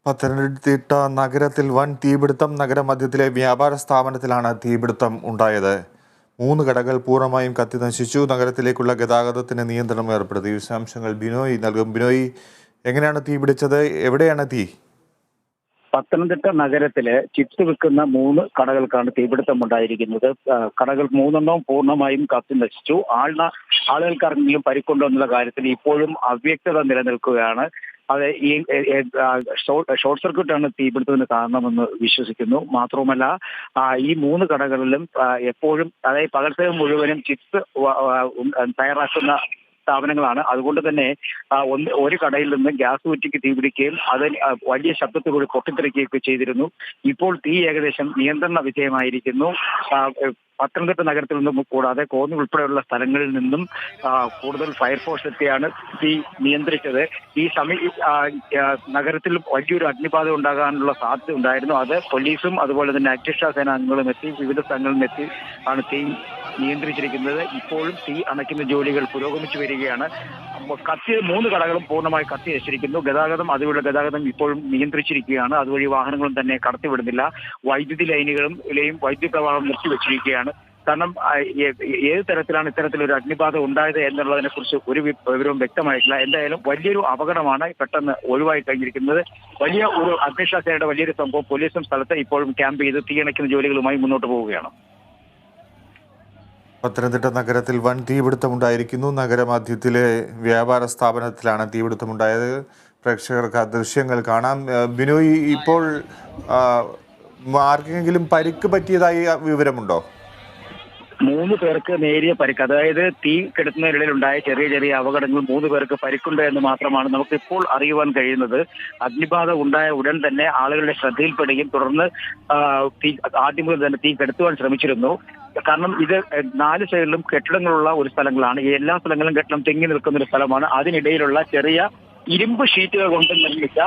പത്തനംതിട്ട നഗരത്തിൽ വൻ തീപിടുത്തം. നഗരമധ്യത്തിലെ വ്യാപാര സ്ഥാപനത്തിലാണ് തീപിടുത്തം ഉണ്ടായത്. 3 കടകൾ പൂർണ്ണമായും കത്തിനശിച്ചു. നഗരത്തിലേക്കുള്ള ഗതാഗതത്തിന് നിയന്ത്രണം ഏർപ്പെടുത്തി. വിശദാംശങ്ങൾ ബിനോയ് നൽകും. ബിനോയ്, എങ്ങനെയാണ് തീ പിടിച്ചത്? എവിടെയാണ് തീ? പത്തനംതിട്ട നഗരത്തിലെ ചിപ്സ് വിൽക്കുന്ന 3 കടകൾക്കാണ് തീപിടുത്തം ഉണ്ടായിരിക്കുന്നത്. കടകൾ 3 പൂർണ്ണമായും കത്തി നശിച്ചു. ആളുകൾക്കാർക്കെങ്കിലും പരിക്കുണ്ടോ എന്നുള്ള കാര്യത്തിൽ ഇപ്പോഴും അവ്യക്തത നിലനിൽക്കുകയാണ്. അത് ഈ ഷോർട്ട് സർക്യൂട്ടാണ് തീപിടുത്തത്തിന് കാരണമെന്ന് വിശ്വസിക്കുന്നു. മാത്രവുമല്ല, ഈ 3 കടകളിലും എപ്പോഴും, അതായത് പകൽ സമയം മുഴുവനും ചിപ്സ് തയ്യാറാക്കുന്ന സ്ഥാപനങ്ങളാണ്. അതുകൊണ്ട് തന്നെ ഒരു കടയിൽ നിന്ന് ഗ്യാസ് കുറ്റിക്ക് തീപിടിക്കുകയും അത് വലിയ ശബ്ദത്തോടുകൂടി പൊട്ടിത്തെറിക്കുകയൊക്കെ ചെയ്തിരുന്നു. ഇപ്പോൾ തീ ഏകദേശം നിയന്ത്രണ വിധേയമായിരിക്കുന്നു. പത്തനംതിട്ട നഗരത്തിൽ നിന്നും കൂടാതെ കോന്നി ഉൾപ്പെടെയുള്ള സ്ഥലങ്ങളിൽ നിന്നും കൂടുതൽ ഫയർഫോഴ്സ് എത്തിയാണ് തീ നിയന്ത്രിച്ചത്. നഗരത്തിൽ വലിയൊരു അഗ്നിബാധ ഉണ്ടാകാനുള്ള സാധ്യത ഉണ്ടായിരുന്നു. അത് പോലീസും അതുപോലെ തന്നെ അഗ്നിരക്ഷാ സേനാംഗങ്ങളും എത്തി വിവിധ സ്ഥലങ്ങളിൽ നിന്നെത്തി ആണ് തീ നിയന്ത്രിച്ചിരിക്കുന്നത്. ഇപ്പോഴും തീ അണയ്ക്കുന്ന ജോലികൾ പുരോഗമിച്ചു വരികയാണ്. 3 കടകളും പൂർണ്ണമായി കത്തി നശിച്ചിരിക്കുന്നു. അതുവഴിയുള്ള ഗതാഗതം ഇപ്പോഴും നിയന്ത്രിച്ചിരിക്കുകയാണ്. അതുവഴി വാഹനങ്ങളും തന്നെ കടത്തിവിടുന്നില്ല. വൈദ്യുതി ലൈനുകളിലെയും വൈദ്യുതി പ്രവാഹം നിർത്തിവെച്ചിരിക്കുകയാണ്. കാരണം ഏത് തരത്തിലാണ് ഇത്തരത്തിലൊരു അഗ്നിബാധ ഉണ്ടായത് എന്നുള്ളതിനെ കുറിച്ച് ഒരു വിവരവും വ്യക്തമായിട്ടില്ല. എന്തായാലും വലിയൊരു അപകടമാണ് പെട്ടെന്ന് ഒഴിവായി കഴിഞ്ഞിരിക്കുന്നത്. വലിയ ഒരു അഗ്നിരക്ഷാ സേനയുടെ വലിയൊരു സംഭവം. പോലീസും സ്ഥലത്ത് ഇപ്പോഴും ക്യാമ്പ് ചെയ്ത് തീയണയ്ക്കുന്ന ജോലികളുമായി മുന്നോട്ട് പോവുകയാണ്. പത്തനംതിട്ട നഗരത്തിൽ വൻ തീപിടുത്തമുണ്ടായിരിക്കുന്നു. നഗരമധ്യത്തിലെ വ്യാപാര സ്ഥാപനത്തിലാണ് തീപിടുത്തമുണ്ടായത്. പ്രേക്ഷകർക്ക് ആ ദൃശ്യങ്ങൾ കാണാം. ബിനോയ്, ഇപ്പോൾ ആർക്കെങ്കിലും പരിക്ക് പറ്റിയതായി വിവരമുണ്ടോ? 3 പേർക്ക് നേരിയ പരിക്ക്, അതായത് തീ കെടുത്തുന്നതിനിടയിലുണ്ടായ ചെറിയ അപകടങ്ങൾ 3 പേർക്ക് പരിക്കുണ്ട് എന്ന് മാത്രമാണ് നമുക്ക് ഇപ്പോൾ അറിയുവാൻ കഴിയുന്നത്. അഗ്നിബാധ ഉണ്ടായ ഉടൻ തന്നെ ആളുകളുടെ ശ്രദ്ധയിൽപ്പെടുകയും തുടർന്ന് ആദ്യം മുതൽ തന്നെ തീ കെടുത്തുവാൻ ശ്രമിച്ചിരുന്നു. കാരണം ഇത് 4 സൈഡിലും കെട്ടിടങ്ങളുള്ള ഒരു സ്ഥലങ്ങളാണ്. ഈ എല്ലാ സ്ഥലങ്ങളിലും കെട്ടിടം തെങ്ങി നിൽക്കുന്ന ഒരു സ്ഥലമാണ്. അതിനിടയിലുള്ള ചെറിയ ഇരുമ്പ് ഷീറ്റുകൾ കൊണ്ട് നിർമ്മിച്ച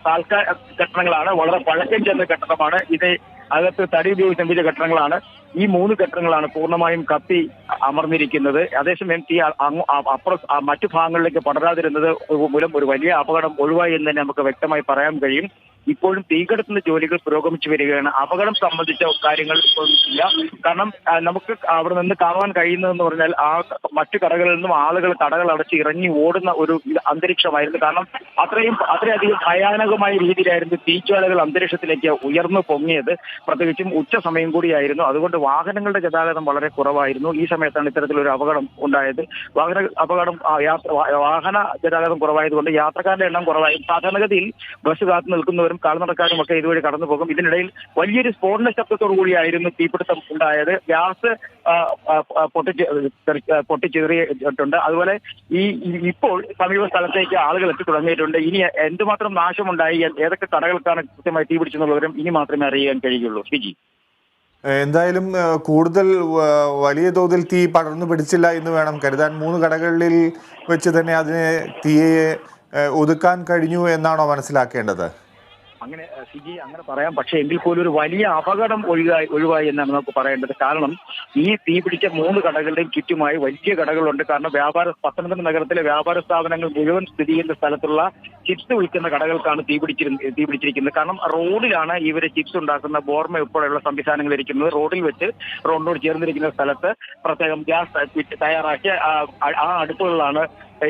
താൽക്കാലിക കെട്ടിടങ്ങളാണ്. വളരെ പഴക്കം ചെന്ന കെട്ടിടമാണ് ഇത്. അകത്ത് തടി ഉപയോഗിച്ച് നിർമ്മിച്ച കെട്ടിടങ്ങളാണ്. ഈ 3 കെട്ടിടങ്ങളാണ് പൂർണ്ണമായും കത്തി അമർന്നിരിക്കുന്നത്. അതേസമയം തീ മറ്റു ഭാഗങ്ങളിലേക്ക് പടരാതിരുന്നത് മൂലം ഒരു വലിയ അപകടം ഒഴിവായി എന്ന് തന്നെ നമുക്ക് വ്യക്തമായി പറയാൻ കഴിയും. ഇപ്പോഴും തീകെടുത്തുന്ന ജോലികൾ പുരോഗമിച്ചു വരികയാണ്. അപകടം സംബന്ധിച്ച കാര്യങ്ങൾ ഇപ്പോഴും ഇല്ല. കാരണം നമുക്ക് അവിടെ നിന്ന് കാണുവാൻ കഴിയുന്നതെന്ന് പറഞ്ഞാൽ മറ്റു കടകളിൽ നിന്നും ആളുകൾ കടകൾ അടച്ച് ഇറങ്ങി ഓടുന്ന ഒരു അന്തരീക്ഷമായിരുന്നു. കാരണം അത്രയധികം ഭയാനകമായ രീതിയിലായിരുന്നു തീജ്വാലകൾ അന്തരീക്ഷത്തിലേക്ക് ഉയർന്നു പൊങ്ങിയത്. പ്രത്യേകിച്ചും ഉച്ച സമയം കൂടിയായിരുന്നു. അതുകൊണ്ട് വാഹനങ്ങളുടെ ഗതാഗതം വളരെ കുറവായിരുന്നു. ഈ സമയത്താണ് ഇത്തരത്തിലൊരു അപകടം ഉണ്ടായത്. വാഹന ഗതാഗതം കുറവായതുകൊണ്ട് യാത്രക്കാരുടെ എണ്ണം കുറവായി. സാധാരണഗതിയിൽ ബസ് കാത്തു നിൽക്കുന്നവരും കാൽനടക്കാരും ഒക്കെ ഇതുവഴി കടന്നു പോകും. ഇതിനിടയിൽ വലിയൊരു സ്ഫോടന ശബ്ദത്തോടു കൂടിയായിരുന്നു തീപിടുത്തം ഉണ്ടായത്. ഗ്യാസ് പൊട്ടിച്ചെറിയിട്ടുണ്ട്. അതുപോലെ ഇപ്പോൾ സമീപ സ്ഥലത്തേക്ക് ആളുകൾ എത്തി തുടങ്ങിയിട്ടുണ്ട്. ഇനി എന്തുമാത്രം നാശമുണ്ടായി, ഏതൊക്കെ കടകൾക്കാണ് കൃത്യമായി തീ പിടിച്ചെന്നുള്ളവരും ഇനി മാത്രമേ അറിയാൻ കഴിയുള്ളൂ. ഫിജി, എന്തായാലും കൂടുതൽ വലിയ തോതിൽ തീ പടർന്നു പിടിച്ചില്ല എന്ന് വേണം കരുതാൻ. 3 കടകളിൽ വെച്ച് തന്നെ അതിനെ തീയെ ഒതുക്കാൻ കഴിഞ്ഞു എന്നാണോ മനസ്സിലാക്കേണ്ടത്? അങ്ങനെ പറയാം. പക്ഷേ എങ്കിൽ പോലും ഒരു വലിയ അപകടം ഒഴിവായി എന്നാണ് നമുക്ക് പറയേണ്ടത്. കാരണം ഈ തീ പിടിച്ച 3 കടകളുടെയും ചുറ്റുമായി വലിയ കടകളുണ്ട്. കാരണം പത്തനംതിട്ട നഗരത്തിലെ വ്യാപാര സ്ഥാപനങ്ങൾ മുഴുവൻ സ്ഥിതി ചെയ്യുന്ന സ്ഥലത്തുള്ള ചിപ്സ് വിൽക്കുന്ന കടകൾക്കാണ് തീ പിടിച്ചിരിക്കുന്നത്. കാരണം റോഡിലാണ് ഇവര് ചിപ്സ് ഉണ്ടാക്കുന്ന ബോർമ ഉൾപ്പെടെയുള്ള സംവിധാനങ്ങൾ ഇരിക്കുന്നത്. റോഡിനോട് ചേർന്നിരിക്കുന്ന സ്ഥലത്ത് പ്രത്യേകം ഗ്യാസ് തയ്യാറാക്കിയ അടുപ്പുകളിലാണ്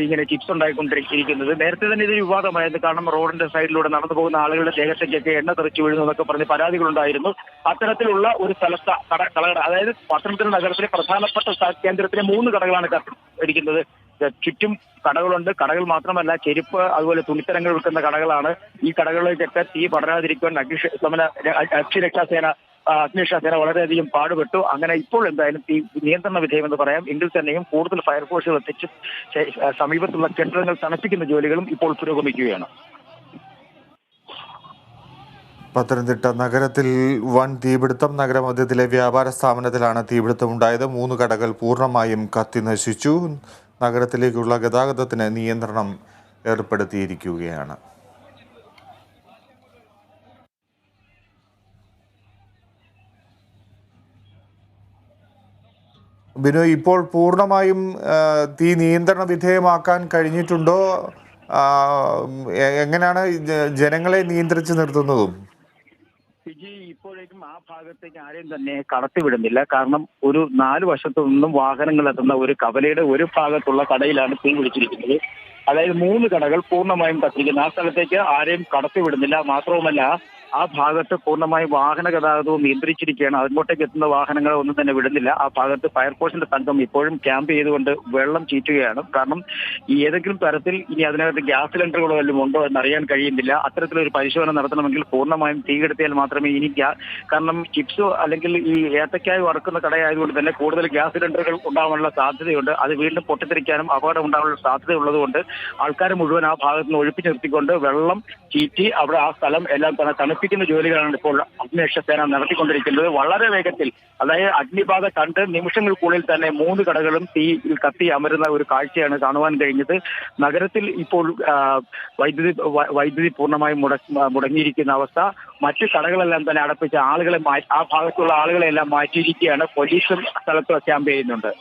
ഇങ്ങനെ ചിപ്സ് ഉണ്ടായിക്കൊണ്ടിരിക്കുന്നത്. നേരത്തെ തന്നെ ഇതൊരു വിവാദമായിരുന്നു. കാരണം റോഡിന്റെ സൈഡിലൂടെ നടന്നു പോകുന്ന ആളുകളുടെ ദേഹത്തേക്കൊക്കെ എണ്ണ തെറിച്ചു വീഴുന്നു എന്നൊക്കെ പറഞ്ഞ് പരാതികളുണ്ടായിരുന്നു. അത്തരത്തിലുള്ള ഒരു സ്ഥലത്ത് കടകൾ, അതായത് പത്തനംതിട്ട നഗരത്തിലെ പ്രധാനപ്പെട്ട കേന്ദ്രത്തിലെ 3 കടകളാണ് ഇരിക്കുന്നത്. ചുറ്റും കടകളുണ്ട്. കടകൾ മാത്രമല്ല, ചെരുപ്പ് അതുപോലെ തുണിത്തരങ്ങൾ വിൽക്കുന്ന കടകളാണ്. ഈ കടകളിലേക്കൊക്കെ തീ പടരാതിരിക്കുവാൻ അഗ്നിരക്ഷാ സേന വളരെയധികം പാടുപെട്ടു. അങ്ങനെ ഇപ്പോൾ എന്തായാലും തീ നിയന്ത്രണ വിധേയമെന്ന് പറയാം. എങ്കിൽ തന്നെയും കൂടുതൽ ഫയർഫോഴ്സുകൾ എത്തിച്ച് സമീപത്തുള്ള കെട്ടിടങ്ങൾ തണുപ്പിക്കുന്ന ജോലികളും ഇപ്പോൾ പുരോഗമിക്കുകയാണ്. പത്തനംതിട്ട നഗരത്തിൽ വൻ തീപിടുത്തം. നഗരമധ്യത്തിലെ വ്യാപാര സ്ഥാപനത്തിലാണ് തീപിടുത്തമുണ്ടായത്. 3 കടകൾ പൂർണ്ണമായും കത്തി നശിച്ചു. നഗരത്തിലേക്കുള്ള ഗതാഗതത്തിന് നിയന്ത്രണം ഏർപ്പെടുത്തിയിരിക്കുകയാണ്. ബിനോയ്, ഇപ്പോൾ പൂർണ്ണമായും തീ നിയന്ത്രണ വിധേയമാക്കാൻ കഴിഞ്ഞിട്ടുണ്ടോ? ആ, എങ്ങനെയാണ് ഈ ജനങ്ങളെ നിയന്ത്രിച്ച് നിർത്തുന്നതും? ഫിജി ഇപ്പോഴേക്കും ആ ഭാഗത്തേക്ക് ആരെയും തന്നെ കടത്തിവിടുന്നില്ല. കാരണം ഒരു 4 വശത്തു നിന്നും വാഹനങ്ങൾ എത്തുന്ന ഒരു കവലയുടെ ഒരു ഭാഗത്തുള്ള കടയിലാണ് തീ പിടിച്ചിരിക്കുന്നത്. അതായത് 3 കടകൾ പൂർണ്ണമായും കത്തിരിക്കുന്നു. ആ സ്ഥലത്തേക്ക് ആരെയും കടത്തിവിടുന്നില്ല. മാത്രവുമല്ല ആ ഭാഗത്ത് പൂർണ്ണമായും വാഹന ഗതാഗതവും നിയന്ത്രിച്ചിരിക്കുകയാണ്. അങ്ങോട്ടേക്ക് എത്തുന്ന വാഹനങ്ങളെ ഒന്നും തന്നെ വിടുന്നില്ല. ആ ഭാഗത്ത് ഫയർഫോഴ്സിന്റെ സംഘം ഇപ്പോഴും ക്യാമ്പ് ചെയ്തുകൊണ്ട് വെള്ളം ചീറ്റുകയാണ്. കാരണം ഈ ഏതെങ്കിലും തരത്തിൽ ഇനി അതിനകത്ത് ഗ്യാസ് സിലിണ്ടറുകളോ വല്ലതും ഉണ്ടോ എന്നറിയാൻ കഴിയുന്നില്ല. അത്തരത്തിലൊരു പരിശോധന നടത്തണമെങ്കിൽ പൂർണ്ണമായും തീ കെടുത്തിയാൽ മാത്രമേ ഇനി കാരണം ചിപ്സോ അല്ലെങ്കിൽ ഈ ഏത്തക്കായി വറുക്കുന്ന കടയായതുകൊണ്ട് തന്നെ കൂടുതൽ ഗ്യാസ് സിലിണ്ടറുകൾ ഉണ്ടാവാനുള്ള സാധ്യതയുണ്ട്. അത് വീണ്ടും പൊട്ടിത്തെറിക്കാനും അപകടം ഉണ്ടാവാനുള്ള സാധ്യതയുള്ളതുകൊണ്ട് ആൾക്കാർ മുഴുവൻ ആ ഭാഗത്ത് നിന്ന് ഒഴിപ്പിച്ച് നിർത്തിക്കൊണ്ട് വെള്ളം ചീറ്റി അവിടെ ആ സ്ഥലം എല്ലാം തന്നെ തണുപ്പിക്കുന്ന ജോലികളാണ് ഇപ്പോൾ അഗ്നിരക്ഷാസേന നടത്തിക്കൊണ്ടിരിക്കുന്നത്. വളരെ വേഗത്തിൽ, അതായത് അഗ്നിബാധ കണ്ട് നിമിഷങ്ങൾക്കുള്ളിൽ തന്നെ 3 കടകളും തീയിൽ കത്തി അമരുന്ന ഒരു കാഴ്ചയാണ് കാണുവാൻ കഴിഞ്ഞത്. നഗരത്തിൽ ഇപ്പോൾ വൈദ്യുതി പൂർണ്ണമായും മുടങ്ങിയിരിക്കുന്ന അവസ്ഥ. മറ്റു കടകളെല്ലാം തന്നെ അടപ്പിച്ച ആളുകളെ ആ ഭാഗത്തുള്ള ആളുകളെല്ലാം മാറ്റിയിരിക്കുകയാണ്. പോലീസും സ്ഥലത്ത് ക്യാമ്പ് ചെയ്യുന്നുണ്ട്.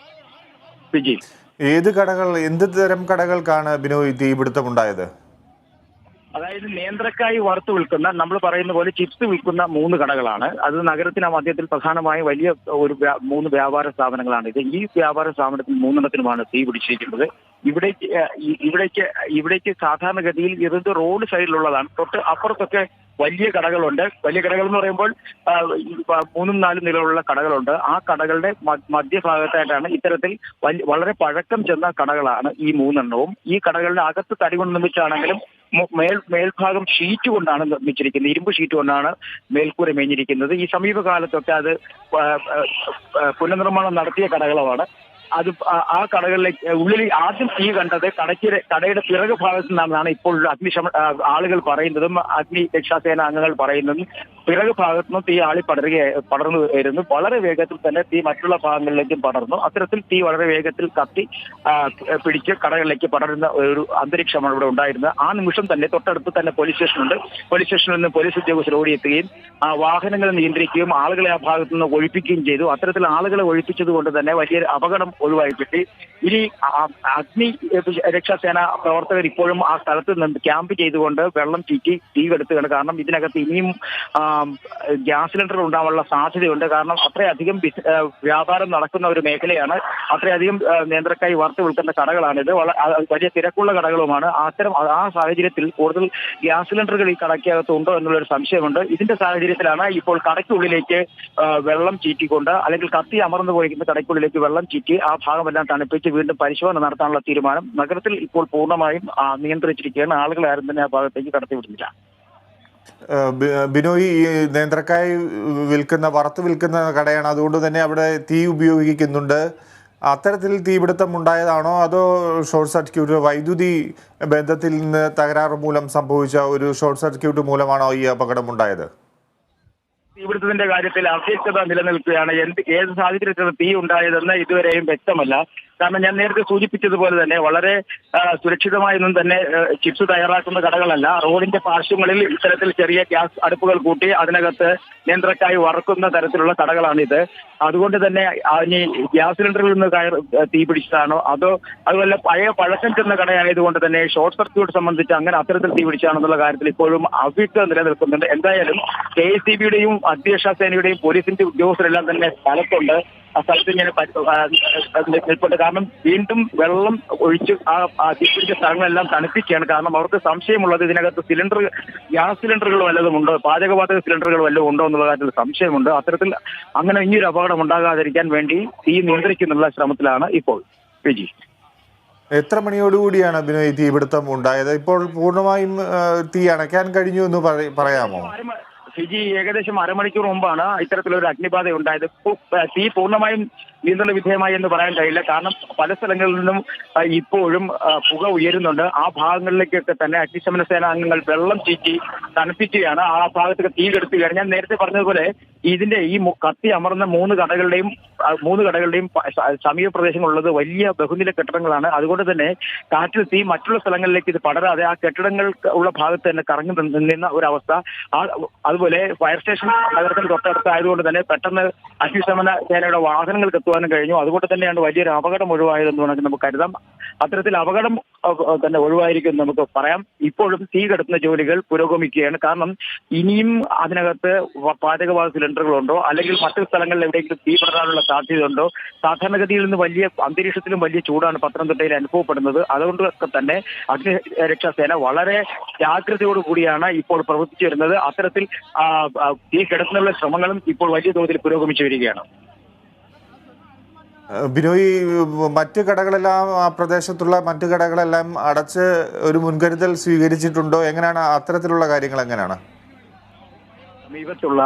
വിജി, ഏത് കടകൾ, എന്ത് തരം കടകൾക്കാണ് ബിനോയ് തീപിടുത്തം ഉണ്ടായത്? അതായത് നേന്ത്രക്കായ് വറുത്ത് വിൽക്കുന്ന, നമ്മൾ പറയുന്ന പോലെ ചിപ്സ് വിൽക്കുന്ന 3 കടകളാണ്. അത് നഗരത്തിന് മധ്യത്തിൽ പ്രധാനമായും വലിയ ഒരു 3 വ്യാപാര സ്ഥാപനങ്ങളാണ് ഇത്. ഈ വ്യാപാര സ്ഥാപനത്തിൽ 3 തീ പിടിച്ചിരിക്കുന്നത്. ഇവിടേക്ക് സാധാരണഗതിയിൽ ഇത് റോഡ് സൈഡിലുള്ളതാണ്. തൊട്ട് അപ്പുറത്തൊക്കെ വലിയ കടകളുണ്ട്. വലിയ കടകൾ എന്ന് പറയുമ്പോൾ 3-4 നിലകളുള്ള കടകളുണ്ട്. ആ കടകളുടെ മധ്യഭാഗത്തായിട്ടാണ് ഇത്തരത്തിൽ വളരെ പഴക്കം ചെന്ന കടകളാണ് ഈ 3 ഈ കടകളുടെ അകത്ത് തടി കൊണ്ട് നിർമ്മിച്ചാണെങ്കിലും മേൽഭാഗം ഷീറ്റ് കൊണ്ടാണ് നിർമ്മിച്ചിരിക്കുന്നത്. ഇരുമ്പ് ഷീറ്റ് കൊണ്ടാണ് മേൽക്കൂര മേഞ്ഞിരിക്കുന്നത്. ഈ സമീപകാലത്തൊക്കെ അത് പുനർനിർമ്മാണം നടത്തിയ കടകളുമാണ്. അത് ആ കടകളിലേക്ക് ഉള്ളിൽ ആദ്യം തീ കണ്ടത് കടയുടെ പിറകു ഭാഗത്തു നിന്നാണ് ഇപ്പോൾ ആളുകൾ പറയുന്നതും അഗ്നി രക്ഷാസേന അംഗങ്ങൾ പറയുന്നതും. പിറകു ഭാഗത്തുനിന്നും തീ പടർന്നു വരുന്നു. വളരെ വേഗത്തിൽ തന്നെ തീ മറ്റുള്ള ഭാഗങ്ങളിലേക്കും പടർന്നു. അത്തരത്തിൽ തീ വളരെ വേഗത്തിൽ കത്തി പിടിച്ച് കടകളിലേക്ക് പടരുന്ന ഒരു അന്തരീക്ഷമാണ് ഇവിടെ ഉണ്ടായിരുന്നത്. ആ നിമിഷം തന്നെ തൊട്ടടുത്ത് തന്നെ പോലീസ് സ്റ്റേഷനുണ്ട്. പോലീസ് സ്റ്റേഷനിൽ നിന്ന് പോലീസ് ഉദ്യോഗസ്ഥർ ഓടിയെത്തുകയും വാഹനങ്ങൾ നിയന്ത്രിക്കുകയും ആളുകളെ ആ ഭാഗത്തു നിന്ന് ഒഴിപ്പിക്കുകയും ചെയ്തു. അത്തരത്തിൽ ആളുകളെ ഒഴിപ്പിച്ചത് കൊണ്ട് തന്നെ വലിയൊരു അപകടം ഒഴിവായി കിട്ടി. ഇനി അഗ്നി രക്ഷാസേന പ്രവർത്തകർ ഇപ്പോഴും ആ സ്ഥലത്ത് നിന്ന് ക്യാമ്പ് ചെയ്തുകൊണ്ട് വെള്ളം ചീറ്റി തീ കെടുത്തുകയാണ്. കാരണം ഇതിനകത്ത് ഇനിയും ഗ്യാസ് സിലിണ്ടർ ഉണ്ടാവാനുള്ള സാധ്യതയുണ്ട്. കാരണം അത്രയധികം വ്യാപാരം നടക്കുന്ന ഒരു മേഖലയാണ്. അത്രയധികം നേന്ത്രക്കായി വറുത്ത് വിൽക്കുന്ന കടകളാണിത്. വലിയ തിരക്കുള്ള കടകളുമാണ്. ആ സാഹചര്യത്തിൽ കൂടുതൽ ഗ്യാസ് സിലിണ്ടറുകൾ ഈ കടയ്ക്കകത്ത് ഉണ്ടോ എന്നുള്ളൊരു സംശയമുണ്ട്. ഇതിന്റെ സാഹചര്യത്തിലാണ് ഇപ്പോൾ കടയ്ക്കുള്ളിലേക്ക് വെള്ളം ചീറ്റിക്കൊണ്ട്, അല്ലെങ്കിൽ കത്തി അമർന്നു പോയിരിക്കുന്ന കടയ്ക്കുള്ളിലേക്ക് വെള്ളം ചീറ്റി ആ ഭാഗമെല്ലാം തണുപ്പിച്ച് വീണ്ടും പരിശോധന നടത്താനുള്ള തീരുമാനം. നഗരത്തിൽ ഇപ്പോൾ പൂർണ്ണമായും നിയന്ത്രിച്ചിരിക്കുകയാണ്. ആളുകൾ ആരും തന്നെ ആ ഭാഗത്തേക്ക് കടത്തിവിടുന്നില്ല. ബിനോയ്, ഈ നേന്ത്രക്കായ് വറുത്ത് വിൽക്കുന്ന കടയാണ്, അതുകൊണ്ട് തന്നെ അവിടെ തീ ഉപയോഗിക്കുന്നുണ്ട്. അത്തരത്തിൽ തീപിടുത്തം ഉണ്ടായതാണോ, അതോ ഷോർട്ട് സർക്യൂട്ട്, വൈദ്യുതി ബന്ധത്തിൽ നിന്ന് തകരാറ് മൂലം സംഭവിച്ച ഒരു ഷോർട്ട് സർക്യൂട്ട് മൂലമാണോ ഈ അപകടം ഉണ്ടായത്? തീപിടുത്തത്തിന്റെ കാര്യത്തിൽ അവ്യക്തത നിലനിൽക്കുകയാണ്. ഏത് സാഹചര്യത്തിലാണ് തീ ഉണ്ടായതെന്ന് ഇതുവരെയും വ്യക്തമല്ല. കാരണം ഞാൻ നേരത്തെ സൂചിപ്പിച്ചതുപോലെ തന്നെ വളരെ സുരക്ഷിതമായൊന്നും തന്നെ ചിപ്സ് തയ്യാറാക്കുന്ന കടകളല്ല. റോഡിന്റെ പാർശ്വങ്ങളിൽ ഇത്തരത്തിൽ ചെറിയ ഗ്യാസ് അടുപ്പുകൾ കൂട്ടി അതിനകത്ത് നേന്ത്രക്കായ് വറുക്കുന്ന തരത്തിലുള്ള കടകളാണിത്. അതുകൊണ്ട് തന്നെ ഇനി ഗ്യാസ് സിലിണ്ടറിൽ നിന്ന് തീ പിടിച്ചതാണോ, അതോ അതുപോലെ പഴക്കം ചെന്ന കടയായതുകൊണ്ട് തന്നെ ഷോർട്ട് സർക്യൂട്ട് സംബന്ധിച്ച് അങ്ങനെ അത്തരത്തിൽ തീ പിടിച്ചാണെന്നുള്ള കാര്യത്തിൽ ഇപ്പോഴും അവ്യക്തത നിലനിൽക്കുന്നുണ്ട്. എന്തായാലും KSEBയുടെയും അഗ്നിരക്ഷാസേനയുടെയും പോലീസിന്റെ ഉദ്യോഗസ്ഥരെല്ലാം തന്നെ സ്ഥലത്തുണ്ട്. ആ സ്ഥലത്ത് ഇങ്ങനെ നിൽപ്പുണ്ട്. കാരണം വീണ്ടും വെള്ളം ഒഴിച്ച് ആ തീപിടിച്ച സ്ഥലങ്ങളെല്ലാം തണുപ്പിക്കുകയാണ്. കാരണം അവർക്ക് സംശയമുള്ളത് ഇതിനകത്ത് ഗ്യാസ് സിലിണ്ടറുകൾ വല്ലതും ഉണ്ടോ, പാചകവാതക സിലിണ്ടറുകൾ വല്ലതും ഉണ്ടോ എന്നുള്ള കാര്യത്തിൽ സംശയമുണ്ട്. അത്തരത്തിൽ അങ്ങനെ ഇനിയൊരു അപകടം ഉണ്ടാകാതിരിക്കാൻ വേണ്ടി തീ നിയന്ത്രിക്കുന്നുള്ള ശ്രമത്തിലാണ് ഇപ്പോൾ. വിജി, എത്ര മണിയോടുകൂടിയാണ് ബിനോയ് തീപിടുത്തം ഉണ്ടായത്? ഇപ്പോൾ പൂർണ്ണമായും തീ അണയ്ക്കാൻ കഴിഞ്ഞു എന്ന് പറയാമോ? ഫിജി, ഏകദേശം അരമണിക്കൂർ മുമ്പാണ് ഇത്തരത്തിലൊരു അഗ്നിബാധ ഉണ്ടായത്. തീ പൂർണ്ണമായും നിയന്ത്രണ വിധേയമായി എന്ന് പറയാൻ കഴിയില്ല. കാരണം പല സ്ഥലങ്ങളിൽ നിന്നും ഇപ്പോഴും പുക ഉയരുന്നുണ്ട്. ആ ഭാഗങ്ങളിലേക്കൊക്കെ തന്നെ അഗ്നിശമന സേനാംഗങ്ങൾ വെള്ളം ചീറ്റി തണുപ്പിക്കുകയാണ്. ആ ഭാഗത്തൊക്കെ തീ കെടുത്തുകയാണ്. ഞാൻ നേരത്തെ പറഞ്ഞതുപോലെ ഇതിന്റെ ഈ കത്തി അമർന്ന 3 കടകളുടെയും സമീപ പ്രദേശങ്ങളുള്ളത് വലിയ ബഹുനില കെട്ടിടങ്ങളാണ്. അതുകൊണ്ട് തന്നെ കാറ്റിൽ തീ മറ്റുള്ള സ്ഥലങ്ങളിലേക്ക് ഇത് പടരാതെ ആ കെട്ടിടങ്ങൾ ഉള്ള ഭാഗത്ത് തന്നെ കറങ്ങി നിന്ന ഒരവസ്ഥ. അതുപോലെ ഫയർ സ്റ്റേഷൻ നഗരത്തിന് തൊട്ടടുത്തായതുകൊണ്ട് തന്നെ പെട്ടെന്ന് അഗ്നിശമന സേനയുടെ വാഹനങ്ങൾക്ക് എത്തുവാനും കഴിഞ്ഞു. അതുകൊണ്ട് തന്നെയാണ് വലിയൊരു അപകടം ഒഴിവായതെന്ന് വേണമെങ്കിൽ നമുക്ക് കരുതാം. അത്തരത്തിൽ അപകടം തന്നെ ഒഴിവായിരിക്കും എന്ന് നമുക്ക് പറയാം. ഇപ്പോഴും തീ കെടുത്തുന്ന ജോലികൾ പുരോഗമിക്കുകയാണ്. കാരണം ഇനിയും അതിനകത്ത് പാചകവാത സിലിണ്ടറുകളുണ്ടോ അല്ലെങ്കിൽ മറ്റു സ്ഥലങ്ങളിൽ എവിടെയെങ്കിലും തീ പടരാനുള്ള സാധ്യതയുണ്ടോ? സാധാരണഗതിയിൽ നിന്ന് വലിയ അന്തരീക്ഷത്തിലും വലിയ ചൂടാണ് പത്തനംതിട്ടയിൽ അനുഭവപ്പെടുന്നത്. അതുകൊണ്ടൊക്കെ തന്നെ അഗ്നിരക്ഷാസേന വളരെ ജാഗ്രതയോടുകൂടിയാണ് ഇപ്പോൾ പ്രവർത്തിച്ചു വരുന്നത്. അത്തരത്തിൽ തീ കെടുത്തുന്നുള്ള ശ്രമങ്ങളും ഇപ്പോൾ വലിയ തോതിൽ പുരോഗമിച്ചു വരികയാണ്. ബിനോയ്, മറ്റ് കടകളെല്ലാം ആ പ്രദേശത്തുള്ള മറ്റ് കടകളെല്ലാം അടച്ച് ഒരു മുൻകരുതൽ സ്വീകരിച്ചിട്ടുണ്ടോ? എങ്ങനെയാണ് അത്തരത്തിലുള്ള കാര്യങ്ങൾ എങ്ങനെയാണ്? സമീപത്തുള്ള